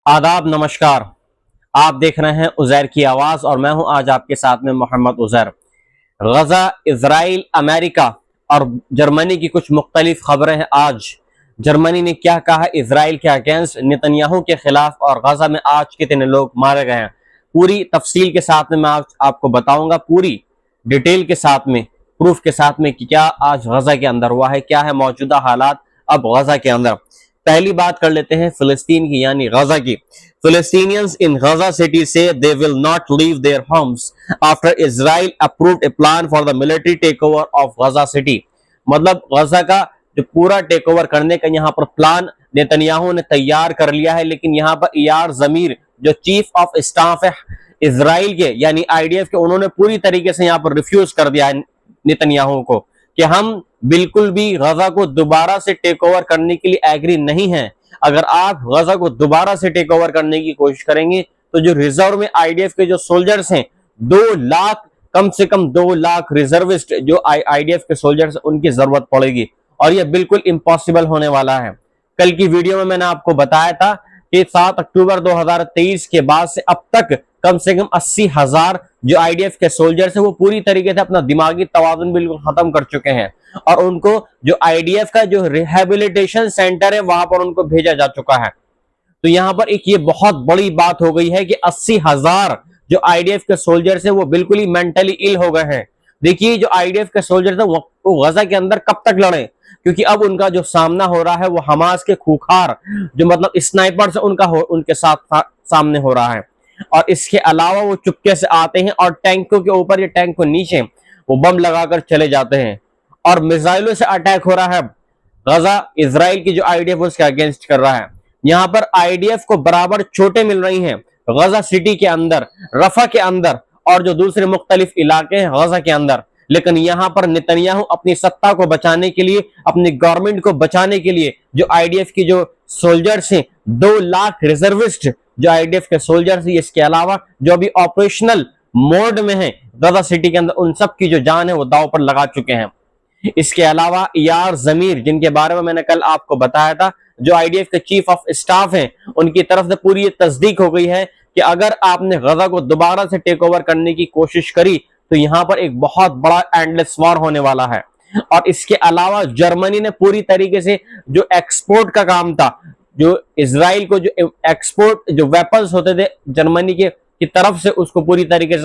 आदाब, नमस्कार। आप देख रहे हैं उज़ैर की आवाज़ और मैं हूं आज आपके साथ में मोहम्मद उज़ैर। गज़ा, इज़राइल, अमेरिका और जर्मनी की कुछ मुख्तलिफ खबरें हैं। आज जर्मनी ने क्या कहा इज़राइल के अगेंस्ट, नेतन्याहू के खिलाफ, और गज़ा में आज कितने लोग मारे गए हैं, पूरी तफसील के साथ में मैं आज आपको बताऊंगा, पूरी डिटेल के साथ में, प्रूफ के साथ में कि क्या आज गज़ा के अंदर हुआ है, क्या है मौजूदा हालात अब गज़ा के अंदर। पहली बात कर लेते हैं फिलिस्तीन की, यानी गजा की। फिलिस्तीनियंस इन गजा सिटी से they will not leave their homes after Israel approved a plan for the military take over of Gaza city. मतलब गजा का जो पूरा टेक ओवर करने का यहाँ पर प्लान नेतन्याहू ने तैयार कर लिया है, लेकिन यहाँ पर यार जमीर जो चीफ ऑफ स्टाफ है इजराइल के यानी आईडीएफ के, उन्होंने पूरी तरीके से यहाँ पर रिफ्यूज कर दिया है नेतन्याहू को कि हम बिल्कुल भी गजा को दोबारा से टेक ओवर करने के लिए एग्री नहीं है। अगर आप गजा को दोबारा से टेक ओवर करने की कोशिश करेंगे तो जो रिजर्व में आईडीएफ के जो सोल्जर्स हैं, 2 लाख, कम से कम 2 लाख रिजर्विस्ट जो आईडीएफ के सोल्जर्स, उनकी जरूरत पड़ेगी और यह बिल्कुल इम्पॉसिबल होने वाला है। कल की वीडियो में मैंने आपको बताया था कि 7 अक्टूबर 2023 के बाद से अब तक कम से कम 80,000 जो आईडीएफ के सोल्जर्स हैं वो पूरी तरीके से अपना दिमागी तवाज़ुन बिल्कुल खत्म कर चुके हैं और उनको जो आईडीएफ का जो रिहेबिलिटेशन सेंटर है वहां पर उनको भेजा जा चुका है। तो यहाँ पर एक ये बहुत बड़ी बात हो गई है कि 80,000 जो आईडीएफ के सोल्जर्स हैं वो बिल्कुल ही मेंटली इल हो गए हैं। देखिए, जो आईडीएफ के सोल्जर्स हैं वो गजा के अंदर कब तक लड़े, क्योंकि अब उनका जो सामना हो रहा है वो हमास के खूंखार जो मतलब स्नाइपर्स उनके साथ सामने हो रहा है। और इसके अलावा वो चुपके से आते हैं और टैंकों के ऊपर या टैंक को नीचे वो बम लगाकर चले जाते हैं और मिसाइलों से अटैक हो रहा है। गजा इजराइल की जो आईडीएफ उसके अगेंस्ट कर रहा है। यहाँ पर आईडीएफ को बराबर चोटें मिल रही हैं गजा सिटी के अंदर, रफा के अंदर और जो दूसरे मुख्तलिफ इलाके हैं गजा के अंदर। लेकिन यहाँ पर नेतन्याहू अपनी सत्ता को बचाने के लिए, अपनी गवर्नमेंट को बचाने के लिए जो आईडीएफ की जो सोल्जर्स हैं, 2 लाख रिजर्विस्ट जो आईडीएफ के सोल्जर्स, इसके अलावा जो अभी ऑपरेशनल मोड में है गजा सिटी के अंदर, उन सब की जो जान है वो दांव पर लगा चुके हैं। इसके अलावा यार जमीर, जिनके बारे में मैंने कल आपको बताया था, जो आईडीएफ के चीफ ऑफ स्टाफ हैं, उनकी तरफ से पूरी तस्दीक हो गई है कि अगर आपने गजा को दोबारा से टेक ओवर करने की कोशिश करी तो यहां पर एक बहुत बड़ा एंडलेस वॉर होने वाला है। और इसके अलावा जर्मनी ने पूरी तरीके से जो एक्सपोर्ट का काम था, जो इजराइल को जो एक्सपोर्ट जो वेपन्स होते थे जर्मनी के की तरफ से, उसको पूरी तरीके से